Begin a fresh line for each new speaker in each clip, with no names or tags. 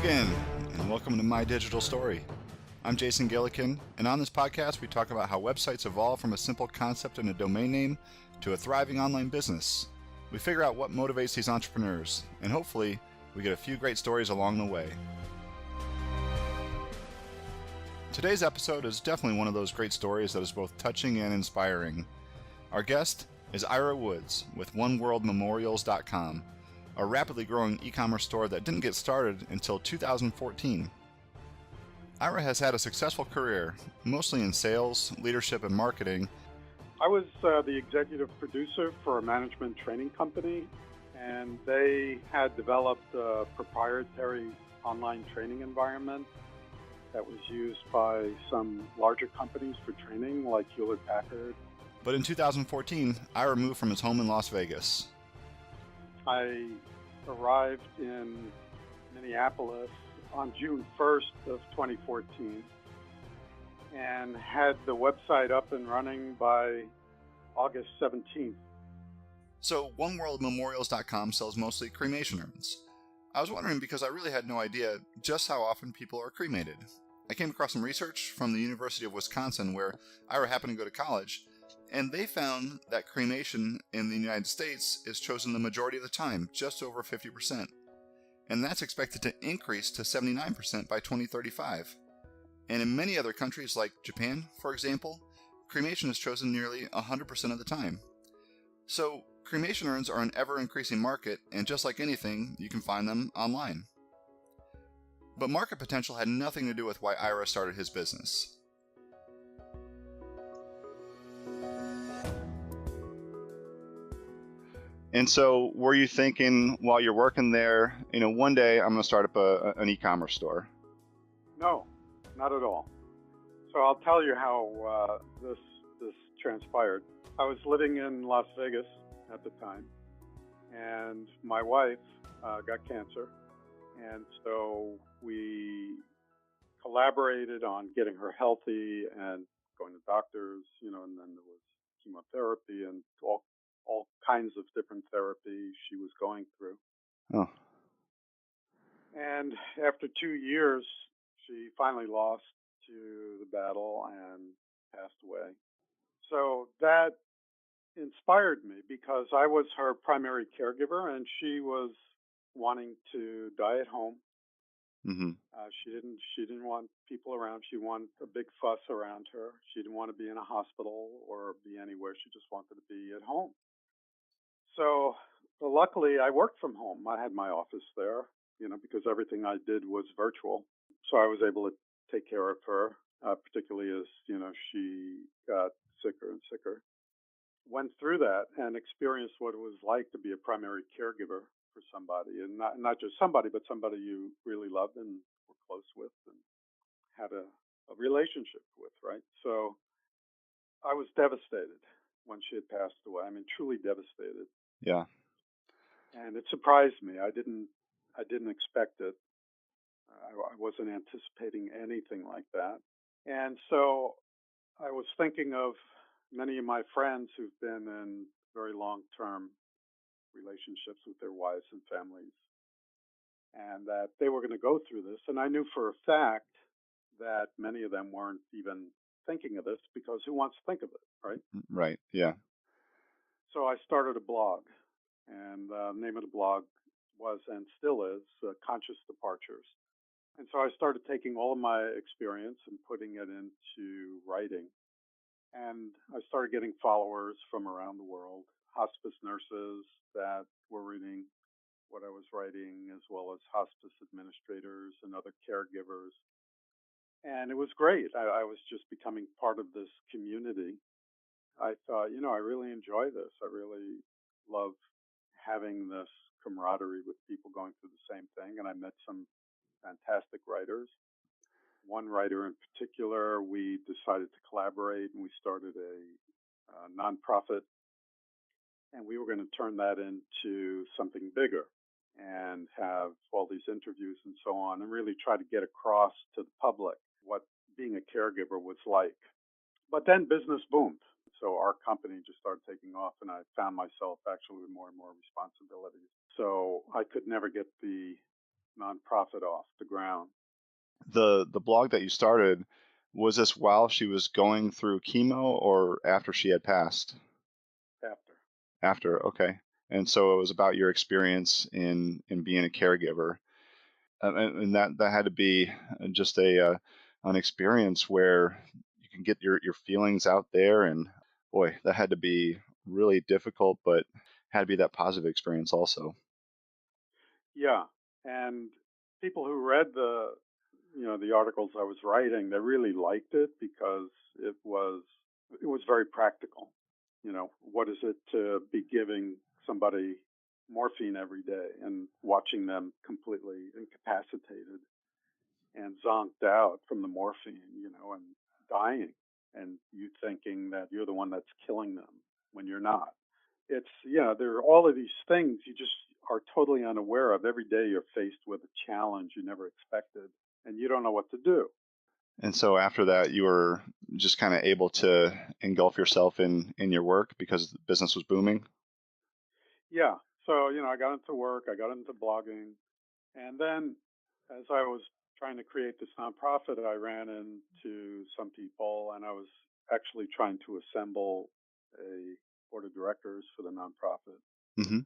again, and welcome to My Digital Story. I'm Jason Gillikin, and on this podcast we talk about how websites evolve from a simple concept and a domain name to a thriving online business. We figure out what motivates these entrepreneurs, and hopefully we get a few great stories along the way. Today's episode is definitely one of those great stories that is both touching and inspiring. Our guest is Ira Woods with OneWorldMemorials.com, a rapidly growing e-commerce store that didn't get started until 2014. Ira has had a successful career, mostly in sales, leadership, and marketing.
I was the executive producer for a management training company, and they had developed a proprietary online training environment that was used by some larger companies for training, like Hewlett-Packard.
But in 2014, Ira moved from his home in Las Vegas.
I arrived in Minneapolis on June 1st of 2014 and had the website up and running by August 17th.
So OneWorldMemorials.com sells mostly cremation urns. I was wondering because I really had no idea just how often people are cremated. I came across some research from the University of Wisconsin where Ira happened to go to college, and they found that cremation in the United States is chosen the majority of the time, just over 50%. And that's expected to increase to 79% by 2035. And in many other countries like Japan, for example, cremation is chosen nearly 100% of the time. So cremation urns are an ever-increasing market, and just like anything, you can find them online. But market potential had nothing to do with why Ira started his business. And so were you thinking while you're working there, one day I'm going to start up an e-commerce store?
No, not at all. So I'll tell you how this transpired. I was living in Las Vegas at the time, and my wife got cancer. And so we collaborated on getting her healthy and going to doctors, and then there was chemotherapy and all kinds of different therapy she was going through.
Oh.
And after 2 years, she finally lost to the battle and passed away. So that inspired me because I was her primary caregiver, and she was wanting to die at home.
Mm-hmm.
She didn't want people around. She wanted a big fuss around her. She didn't want to be in a hospital or be anywhere. She just wanted to be at home. So luckily, I worked from home. I had my office there, because everything I did was virtual. So I was able to take care of her, particularly as, she got sicker and sicker. Went through that and experienced what it was like to be a primary caregiver for somebody, and not just somebody, but somebody you really loved and were close with and had a relationship with, right? So I was devastated when she had passed away. I mean, truly devastated.
Yeah.
And it surprised me. I didn't expect it. I wasn't anticipating anything like that. And so I was thinking of many of my friends who've been in very long-term relationships with their wives and families, and that they were going to go through this. And I knew for a fact that many of them weren't even thinking of this, because who wants to think of it, right?
Right, yeah.
So I started a blog, and the name of the blog was, and still is, Conscious Departures. And so I started taking all of my experience and putting it into writing. And I started getting followers from around the world, hospice nurses that were reading what I was writing, as well as hospice administrators and other caregivers. And it was great. I was just becoming part of this community. I thought, I really enjoy this. I really love having this camaraderie with people going through the same thing. And I met some fantastic writers. One writer in particular, we decided to collaborate, and we started a nonprofit, and we were going to turn that into something bigger and have all these interviews and so on, and really try to get across to the public what being a caregiver was like. But then business boomed. So our company just started taking off, and I found myself actually with more and more responsibilities. So I could never get the nonprofit off the ground.
The blog that you started, was this while she was going through chemo or after she had passed?
After.
After, okay. And so it was about your experience in being a caregiver, and that had to be just an experience where you can get your feelings out there, and boy, that had to be really difficult, but had to be that positive experience also.
Yeah, and people who read the articles I was writing, they really liked it because it was it was very practical. What is it to be giving somebody morphine every day and watching them completely incapacitated and zonked out from the morphine, and dying, and you thinking that you're the one that's killing them when you're not. It's, there are all of these things you just are totally unaware of. Every day you're faced with a challenge you never expected, and you don't know what to do.
And so after that, you were just kind of able to engulf yourself in your work because the business was booming.
Yeah. So, I got into work, I got into blogging, and then as I was trying to create this nonprofit, I ran into some people, and I was actually trying to assemble a board of directors for the nonprofit.
Hmm.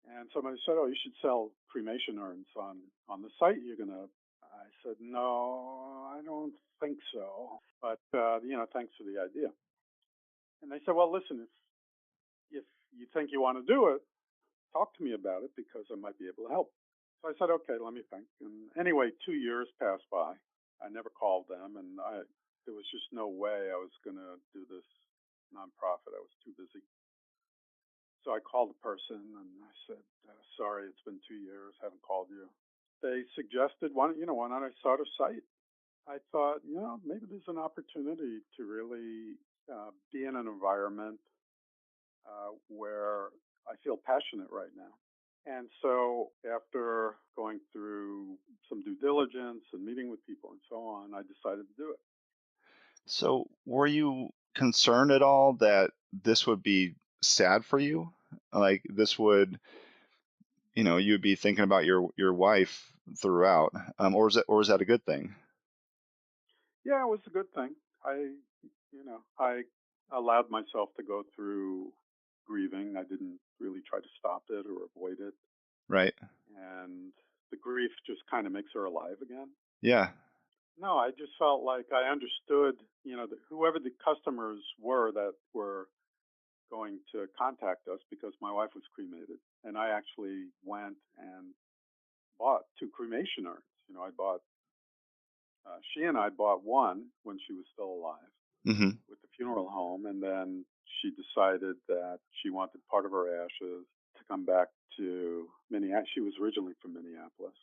And somebody said, "Oh, you should sell cremation urns on the site you're gonna." I said, "No, I don't think so, but thanks for the idea." And they said, "Well, listen, if you think you want to do it, talk to me about it because I might be able to help." So I said, "Okay, let me think." And anyway, 2 years passed by. I never called them, and there was just no way I was gonna do this nonprofit. I was too busy. So I called the person and I said, "Sorry, it's been 2 years, haven't called you." They suggested, why not I start a site? I thought, maybe there's an opportunity to really be in an environment where I feel passionate right now. And so after going through some due diligence and meeting with people and so on, I decided to do it.
So were you concerned at all that this would be sad for you? Like this would, you'd be thinking about your wife throughout, or is that a good thing?
Yeah, it was a good thing. I allowed myself to go through grieving. I didn't really try to stop it or avoid it.
Right.
And the grief just kind of makes her alive again.
Yeah.
No, I just felt like I understood, that whoever the customers were that were going to contact us because my wife was cremated. And I actually went and bought two cremation urns. She and I bought one when she was still alive
Hmm.
with the funeral home, and then she decided that she wanted part of her ashes to come back to Minneapolis. She was originally from Minneapolis,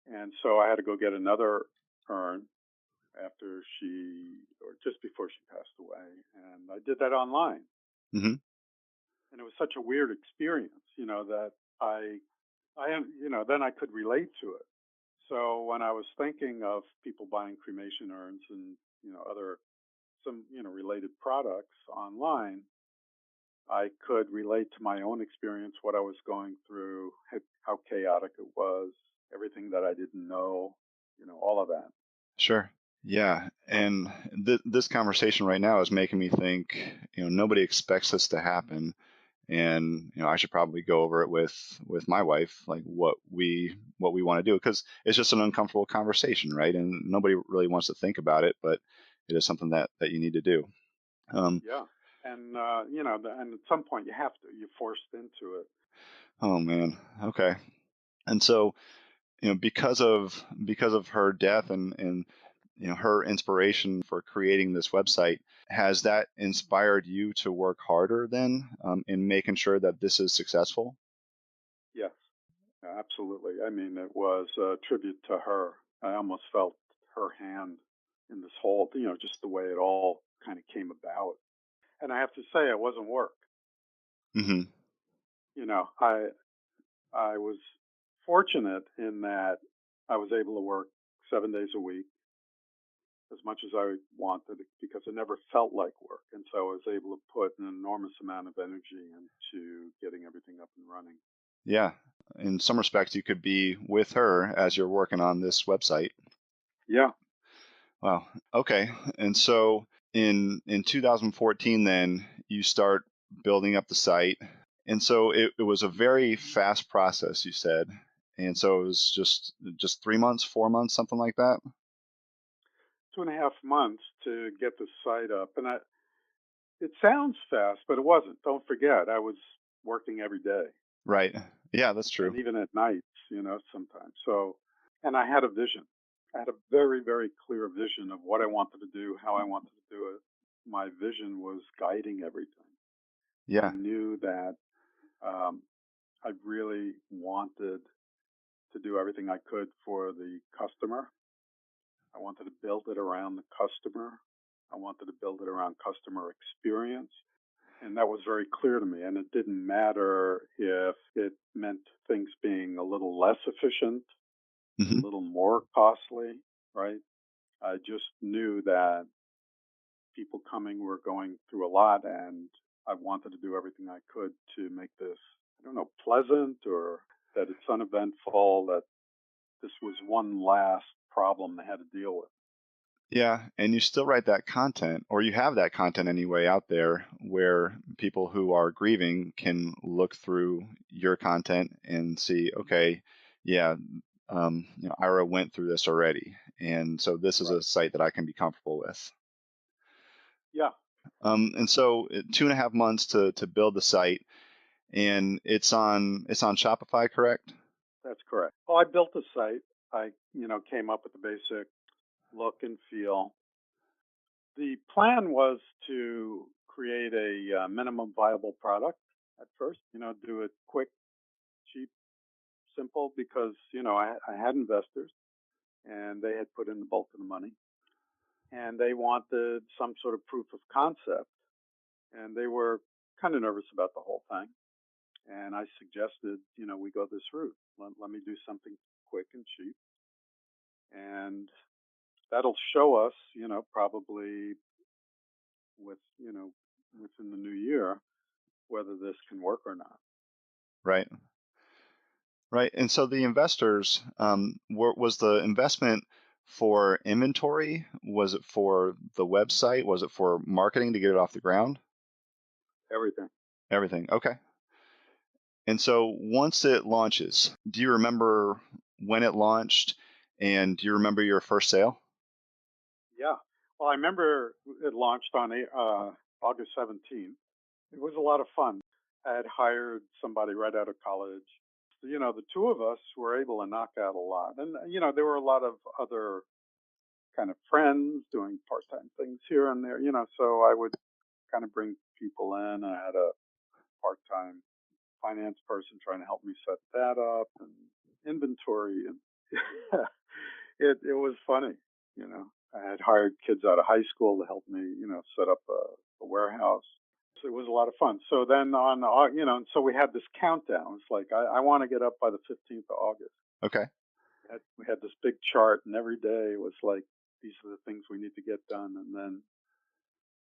and so I had to go get another urn after or just before she passed away, and I did that online,
Hmm.
and it was such a weird experience, that then I could relate to it. So when I was thinking of people buying cremation urns and other some related products online, I could relate to my own experience, what I was going through, how chaotic it was, everything that I didn't know, all of that.
Sure. Yeah. And this conversation right now is making me think, nobody expects this to happen. And I should probably go over it with my wife, like what we want to do, because it's just an uncomfortable conversation, right? And nobody really wants to think about it, but it is something that you need to do. um,
Yeah, and and at some point you have to. You're forced into it.
oh man. Okay. And so, because of her death, and her inspiration for creating this website, has that inspired you to work harder then, in making sure that this is successful?
Yes, absolutely. I mean, it was a tribute to her. I almost felt her hand in this whole, just the way it all kind of came about. And I have to say, it wasn't work.
Hmm.
You know, I I was fortunate in that I was able to work 7 days a week as much as I wanted because it never felt like work. And so I was able to put an enormous amount of energy into getting everything up and running.
Yeah. In some respects, you could be with her as you're working on this website.
Yeah.
Wow. Okay. And so in 2014, then you start building up the site. And so it was a very fast process, you said. And so it was just 3 months, 4 months, something like that.
2.5 months to get the site up. And it sounds fast, but it wasn't. Don't forget, I was working every day
Right. Yeah, that's
and
true.
even at nights, sometimes. So, and I had a vision. I had a very, very clear vision of what I wanted to do, how I wanted to do it. My vision was guiding everything. I
Yeah.
knew that um, I really wanted to do everything I could for the customer. I wanted to build it around the customer. I wanted to build it around customer experience. And that was very clear to me. And it didn't matter if it meant things being a little less efficient, a
Hmm.
little more costly, right? I just knew that people coming were going through a lot, and I wanted to do everything I could to make this, I don't know, pleasant, or that it's uneventful, that this was one last problem they had to deal with.
Yeah, and you still write that content, or you have that content anyway out there where people who are grieving can look through your content and see, okay, yeah, Ira went through this already, and so this is
Right.
a site that I can be comfortable with.
Yeah,
And so 2.5 months to build the site, and it's on Shopify, correct?
that's correct. Well, I built a site. I, came up with the basic look and feel. The plan was to create a minimum viable product at first, do it quick, cheap, simple, because, I had investors and they had put in the bulk of the money and they wanted some sort of proof of concept. And they were kind of nervous about the whole thing. And I suggested, we go this route. Let me do something quick and cheap. And that'll show us, probably with, within the new year, whether this can work or not.
Right. Right. And so the investors, was the investment for inventory? Was it for the website? Was it for marketing to get it off the ground?
Everything.
Everything. Okay. And so once it launches, do you remember when it launched and do you remember your first sale?
Yeah. Well, I remember it launched on August 17th. It was a lot of fun. I had hired somebody right out of college. The two of us were able to knock out a lot. And, there were a lot of other kind of friends doing part time things here and there, so I would kind of bring people in. I had a part time finance person trying to help me set that up and inventory. And it was funny. I had hired kids out of high school to help me, set up a warehouse. So it was a lot of fun. So then and so we had this countdown. It's like, I want to get up by the 15th of August.
Okay.
We had this big chart, and every day it was like, these are the things we need to get done. And then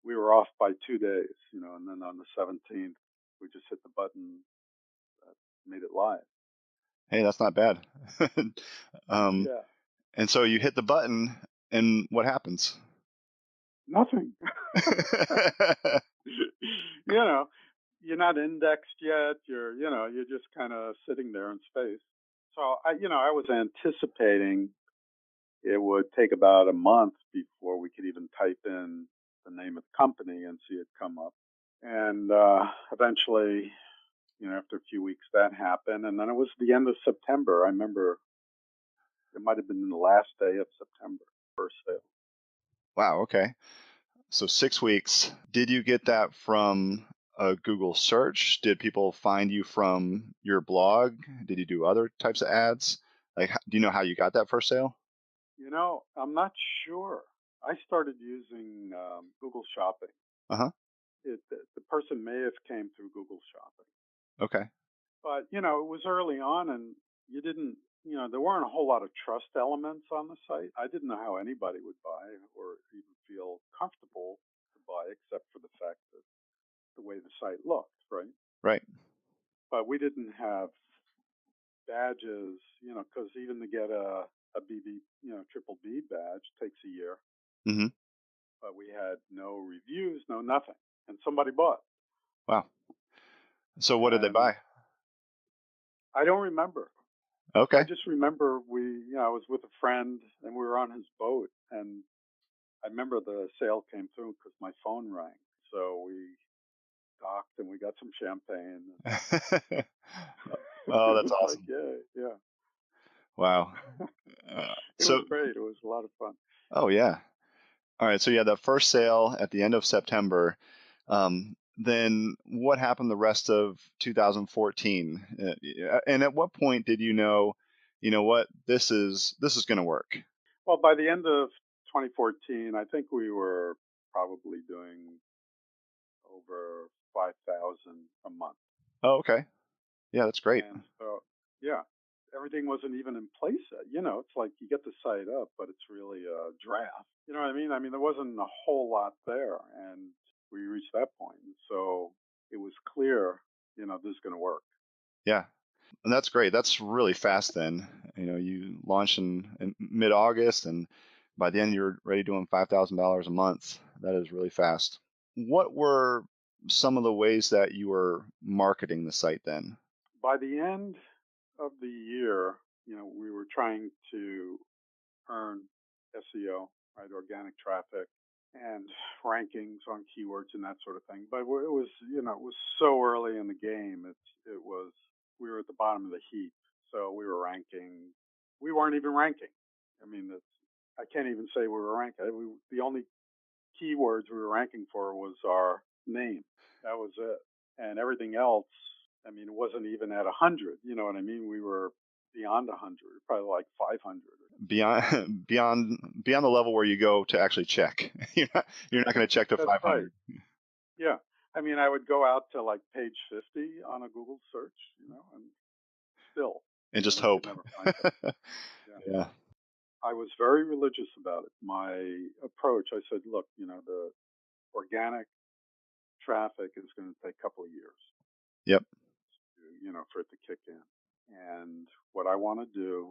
we were off by 2 days, and then on the 17th, we just hit the button that made it live.
Hey, that's not bad. um,
Yeah.
and so you hit the button and what happens?
Nothing. you know, you're not indexed yet. You're just kind of sitting there in space. So I was anticipating it would take about a month before we could even type in the name of the company and see it come up. And eventually, after a few weeks, that happened. And then it was the end of September. I remember it might have been the last day of September, first sale.
Wow. Okay. So 6 weeks. Did you get that from a Google search? Did people find you from your blog? Did you do other types of ads? Like, do you know how you got that first sale?
I'm not sure. I started using Google Shopping.
Uh huh.
The person may have came through Google Shopping,
Okay.
but it was early on, and you didn't, there weren't a whole lot of trust elements on the site. I didn't know how anybody would buy or even feel comfortable to buy, except for the fact that the way the site looked, right?
Right.
But we didn't have badges, because even to get a BB, triple B badge takes a year.
Hmm.
But we had no reviews, no nothing, and somebody bought.
Wow. So what did they
And
buy?
I don't remember. I
Okay.
just remember I was with a friend and we were on his boat, and I remember the sale came through because my phone rang. So we docked and we got some champagne.
Oh,
It
that's
was like,
awesome.
yeah, yeah.
Wow.
It was
So,
great. It was a lot of fun.
oh yeah. All right. So yeah, the first sale at the end of September. Then what happened the rest of 2014? And at what point did you know what, this is going to work?
Well, by the end of 2014, I think we were probably doing over 5,000 a month.
Oh, okay. Yeah, that's great.
And so, yeah, everything wasn't even in place yet. It's like you get the site up, but it's really a draft. You know what I mean? I mean, there wasn't a whole lot there, and we reached that point. And so it was clear, this is going to work.
Yeah. And that's great. That's really fast then. You launched in mid-August, and by the end you're ready doing $5,000 a month. That is really fast. What were some of the ways that you were marketing the site then?
By the end of the year, we were trying to earn SEO, right, organic traffic, and rankings on keywords and that sort of thing. But it was, it was so early in the game. We were at the bottom of the heap, so we were ranking. We weren't even ranking. I mean, I can't even say we were ranking. The only keywords we were ranking for was our name. That was it, and everything else. I mean, it wasn't even at 100. You know what I mean? We were beyond 100, probably like 500.
Beyond beyond the level where you go to actually check. You're not going to check to
That's right.
500
Yeah. I mean, I would go out to like page 50 on a Google search, and still,
and just
you could
hope.
never find it. Yeah.
Yeah.
I was very religious about it. My approach, I said, look, the organic traffic is going to take a couple of years,
Yep.
for it to kick in. And what I want to do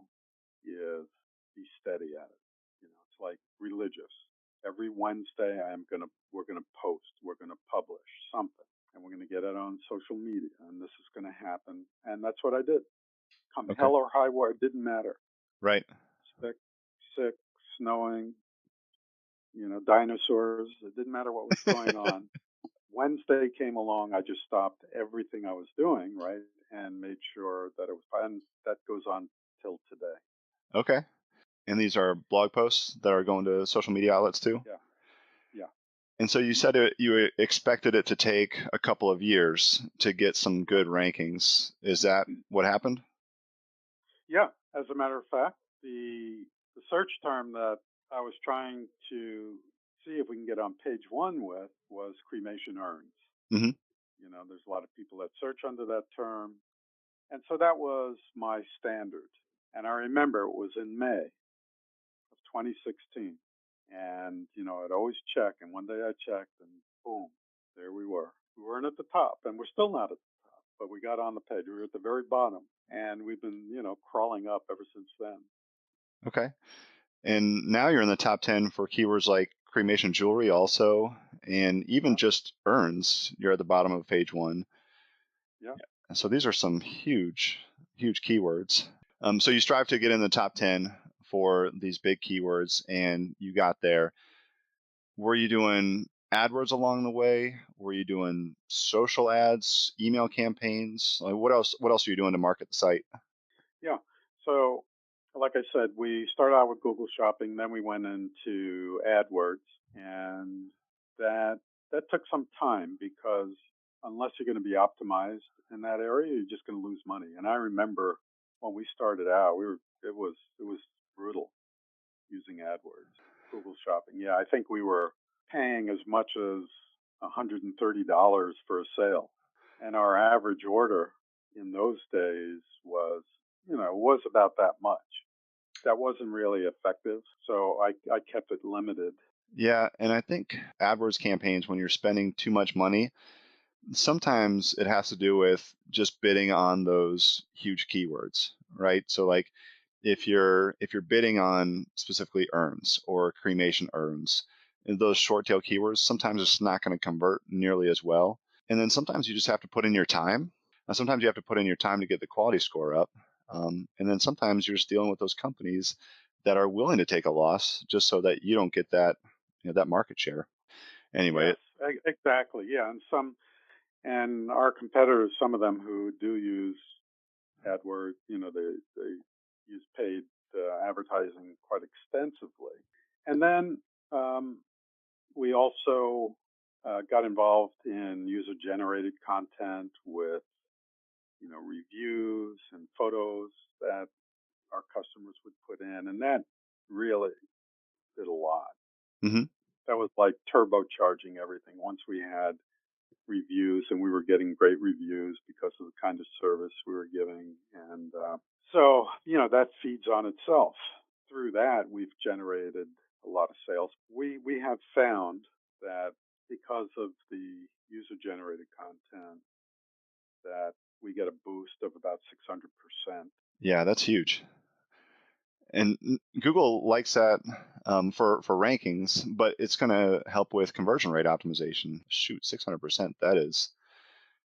is be steady at it. It's like religious. Every Wednesday, we're gonna post, we're gonna publish something, and we're gonna get it on social media, and this is gonna happen. And that's what I did. Come
Okay.
hell or high water, it didn't matter.
Right.
Sick, snowing, dinosaurs. It didn't matter what was going on. Wednesday came along, I just stopped everything I was doing, right, and made sure that it was fine. That goes on till today.
Okay. And these are blog posts that are going to social media outlets too?
Yeah, yeah.
And so you said you expected it to take a couple of years to get some good rankings. Is that what happened?
Yeah, as a matter of fact, the search term that I was trying to see if we can get on page one with was cremation urns.
Hmm.
There's a lot of people that search under that term. And so that was my standard. And I remember it was in May of 2016. And, I'd always check. And one day I checked and boom, there we were. We weren't at the top and we're still not at the top, but we got on the page. We were at the very bottom and we've been, crawling up ever since then.
Okay. And now you're in the top 10 for keywords like cremation jewelry also, and even
Yeah.
just urns, you're at the bottom of page one.
Yeah.
So these are some huge, huge keywords. So you strive to get in the top 10 for these big keywords, and you got there. Were you doing AdWords along the way? Were you doing social ads, email campaigns? Like what else? What else are you doing to market the site?
Yeah. So, like I said, we started out with Google Shopping, then we went into AdWords, and that that took some time because unless you're going to be optimized in that area, you're just going to lose money. And I remember when we started out, it was brutal using AdWords, Google Shopping. Yeah, I think we were paying as much as $130 for a sale, and our average order in those days was about that much. That wasn't really effective, so I kept it limited.
Yeah, and I think AdWords campaigns, when you're spending too much money, sometimes it has to do with just bidding on those huge keywords. right? So like if you're bidding on specifically urns or cremation urns, and those short tail keywords, sometimes it's not going to convert nearly as well. And then sometimes you just have to put in your time. Sometimes you have to put in your time to get the quality score up. And then sometimes you're just dealing with those companies that are willing to take a loss just so that you don't get that, that market share. Anyway,
Yes, exactly. Yeah, and our competitors, some of them who do use AdWords, they use paid advertising quite extensively. And then um, we also got involved in user-generated content with, reviews and photos that our customers would put in, and that really did a lot.
hmm
That was like turbocharging everything. Once we had reviews, and we were getting great reviews because of the kind of service we were giving, and so that feeds on itself. Through that, we've generated a lot of sales. We have found that because of the user generated content, that we get a boost of about 600%.
yeah, that's huge. And Google likes that for rankings, but it's going to help with conversion rate optimization. Shoot, 600%. That is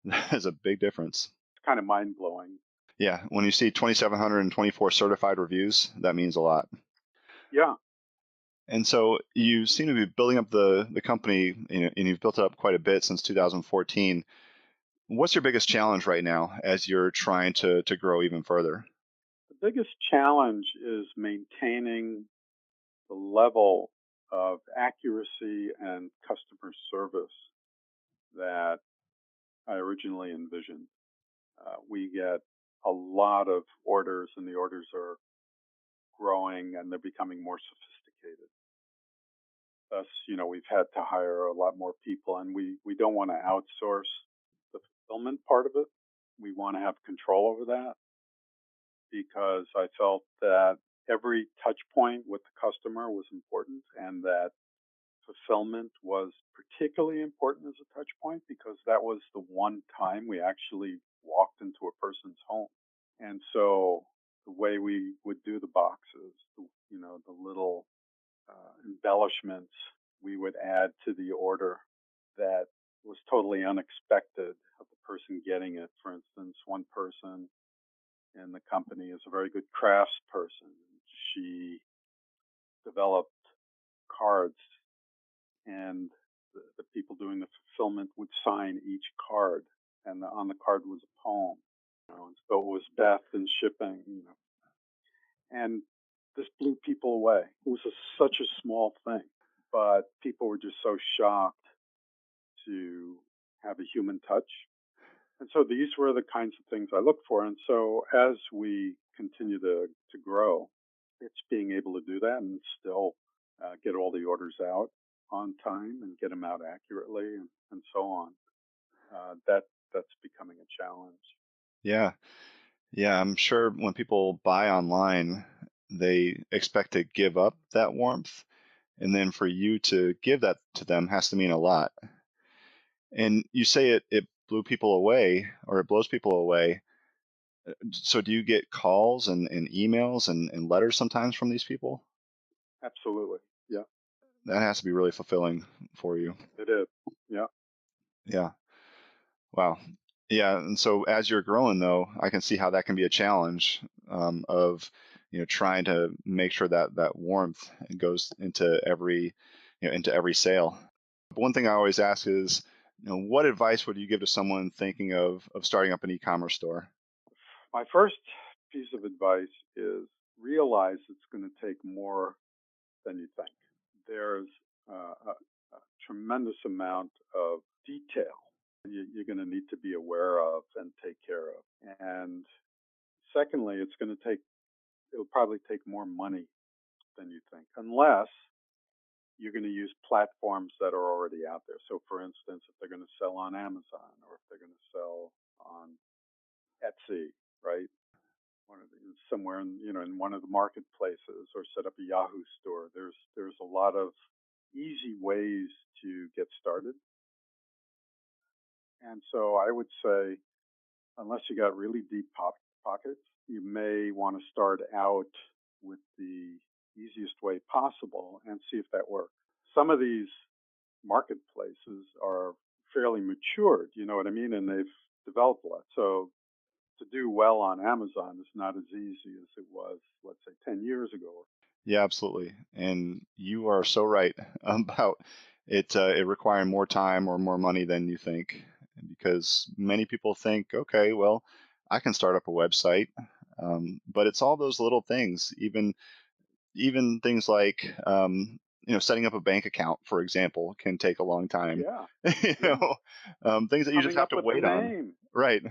that is a big difference.
It's kind of mind blowing.
Yeah, when you see 2,724 certified reviews, that means a lot.
Yeah.
And so you seem to be building up the company, and you've built it up quite a bit since 2014. What's your biggest challenge right now as you're trying to grow even further?
The biggest challenge is maintaining the level of accuracy and customer service that I originally envisioned. We get a lot of orders, and the orders are growing and they're becoming more sophisticated. Thus, we've had to hire a lot more people, and we don't want to outsource the fulfillment part of it. We want to have control over that because I felt that every touch point with the customer was important, and that fulfillment was particularly important as a touch point because that was the one time we actually walked into a person's home. And so the way we would do the boxes, the little embellishments we would add to the order that was totally unexpected of the person getting it. For instance, one person in the company is a very good crafts person. She developed cards, and the people doing the fulfillment would sign each card, and on the card was a poem. And so it was Beth and shipping, and this blew people away. It was such a small thing, but people were just so shocked to have a human touch. And so these were the kinds of things I look for. And so as we continue to grow, it's being able to do that and still get all the orders out on time and get them out accurately, and so on. That's becoming a challenge.
Yeah. Yeah, I'm sure when people buy online, they expect to give up that warmth. And then for you to give that to them has to mean a lot. And you say it blew people away or it blows people away. So do you get calls and emails and letters sometimes from these people?
Absolutely. Yeah,
That has to be really fulfilling for you.
it is. Yeah.
Yeah. Wow. Yeah. And so as you're growing, though, I can see how that can be a challenge of trying to make sure that that warmth goes into every sale. But one thing I always ask is, what advice would you give to someone thinking of starting up an e-commerce store?
My first piece of advice is realize it's going to take more than you think. There's a tremendous amount of detail you're going to need to be aware of and take care of. And secondly, it'll probably take more money than you think, unless you're going to use platforms that are already out there. So, for instance, if they're going to sell on Amazon, or if they're going to sell on Etsy, right? Somewhere in one of the marketplaces, or set up a Yahoo store. There's a lot of easy ways to get started. And so I would say, unless you got really deep pockets. You may want to start out with the easiest way possible and see if that works. Some of these marketplaces are fairly matured, you know what I mean? And they've developed a lot. So to do well on Amazon is not as easy as it was, let's say, 10 years ago.
Yeah, absolutely. And you are so right about it, it requiring more time or more money than you think. Because many people think, okay, well, I can start up a website. But it's all those little things, even things like setting up a bank account, for example, can take a long time.
Yeah,
you
yeah.
know, things that you just
Coming
have
up
to
with a
wait on.
name,
Right.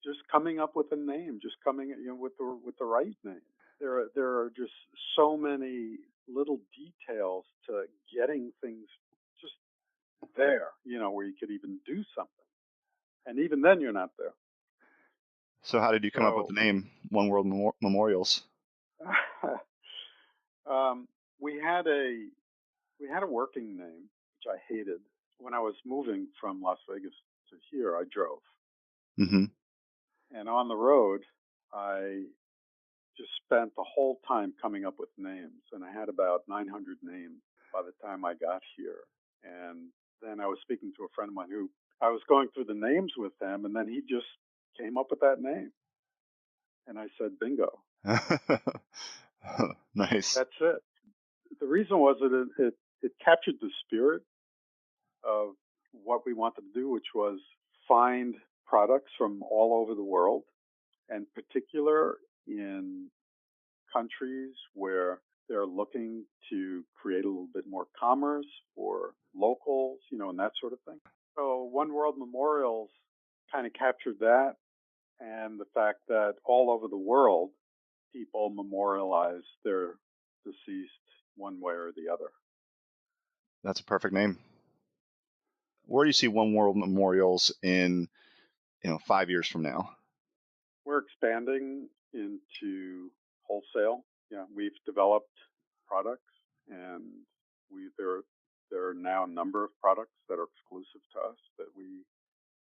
just coming up with a name, just coming, with the right name. There are just so many little details to getting things just there, where you could even do something. And even then, you're not there.
So how did you come up with the
So
name One World Memorials?
um, we had a working name which I hated. When I was moving from Las Vegas to here, I drove,
Mm-hmm.
and on the road, I just spent the whole time coming up with names, and I had about 900 names by the time I got here. And then I was speaking to a friend of mine who I was going through the names with him, and then he just came up with that name, and I said, "Bingo,
Nice.
that's it." The reason was that it captured the spirit of what we wanted to do, which was find products from all over the world, and particular in countries where they're looking to create a little bit more commerce for locals, and that sort of thing. So One World Memorials kind of captured that, and the fact that all over the world, people memorialize their deceased one way or the other.
That's a perfect name. Where do you see One World Memorials in 5 years from now?
We're expanding into wholesale. Yeah, we've developed products, and there are now a number of products that are exclusive to us that we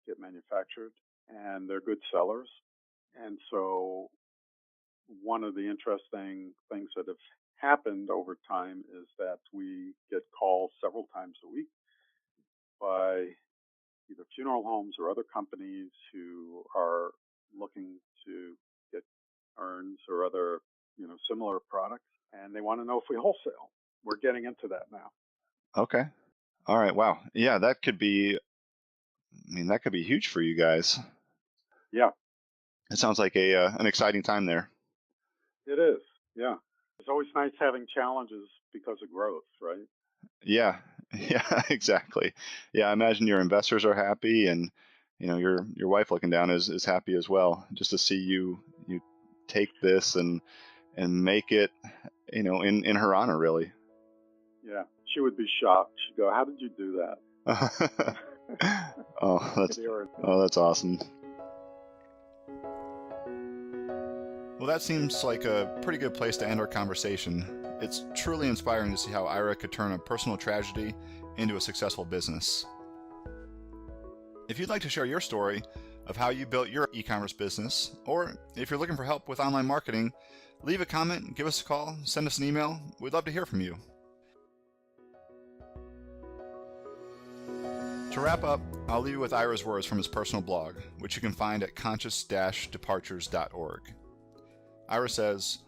get manufactured, and they're good sellers. And so, one of the interesting things that have happened over time is that we get calls several times a week by either funeral homes or other companies who are looking to get urns or other, similar products, and they want to know if we wholesale. We're getting into that now.
Okay. All right. Wow. Yeah, that could be. I mean, that could be huge for you guys.
Yeah,
It sounds like an exciting time there.
it is. Yeah. It's always nice having challenges because of growth, right?
Yeah. Yeah. Exactly. Yeah. I imagine your investors are happy, and your wife looking down is happy as well. Just to see you take this and make it in her honor, really.
Yeah. She would be shocked. She'd go, "How did you do that?"
oh, that's awesome. Well, that seems like a pretty good place to end our conversation. It's truly inspiring to see how Ira could turn a personal tragedy into a successful business. If you'd like to share your story of how you built your e-commerce business, or if you're looking for help with online marketing, leave a comment, give us a call, send us an email. We'd love to hear from you. To wrap up, I'll leave you with Ira's words from his personal blog, which you can find at conscious-departures.org. Ira says,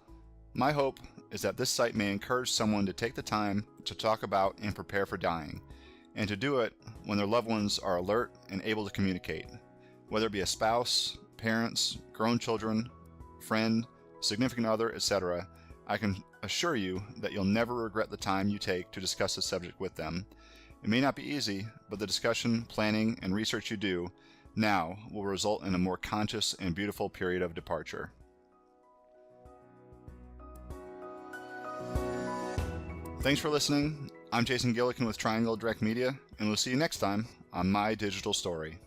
"My hope is that this site may encourage someone to take the time to talk about and prepare for dying, and to do it when their loved ones are alert and able to communicate, whether it be a spouse, parents, grown children, friend, significant other, etc. I can assure you that you'll never regret the time you take to discuss the subject with them. It may not be easy, but the discussion, planning, and research you do now will result in a more conscious and beautiful period of departure." Thanks for listening. I'm Jason Gillikin with Triangle Direct Media, and we'll see you next time on My Digital Story.